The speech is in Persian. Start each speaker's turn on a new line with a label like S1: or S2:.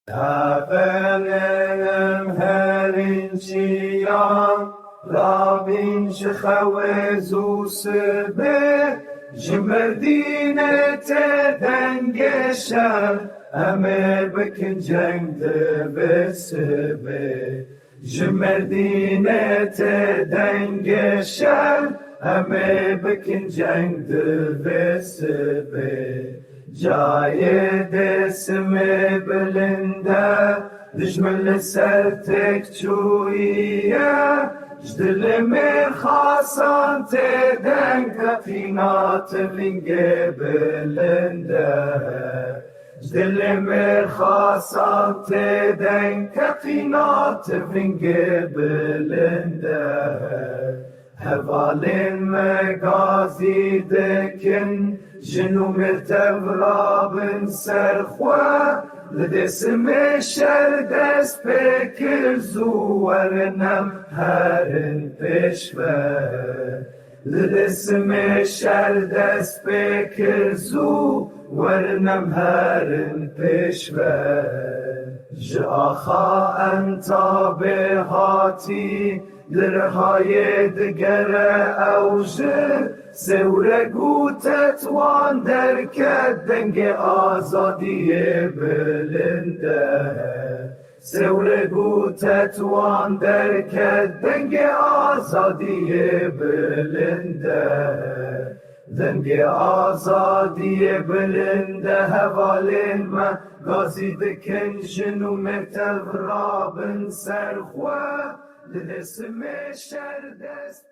S1: هفنم هرنشيان رابين شخوزوس به جمردينة تدنگشر همه بکن جنگ بسبه جمردينة تدنگشر همه بکن جنگ بسبه جای دسم بلنده دجمل سرتك چویه جدل مرخاصان تدن كفينات لنگ بلنده جدل مرخاصان تدن كفينات لنگ بلنده هوالين مغازي دكن جنو مرتبرابن سرخوا لدسم شر دست بکر زورنم هرن پشوه لدسم شر دست بکر زورنم هرن پشوه جاخا انتا به هاتی درهای دگر اوجه سور گوتت وان درکت دنگ آزادی بلنده سور گوتت وان درکت دنگ آزادی بلنده دنگ آزادی بلنده حوالین من گازی دکن جنو مرتب رابن سرخواه لدسم شر دست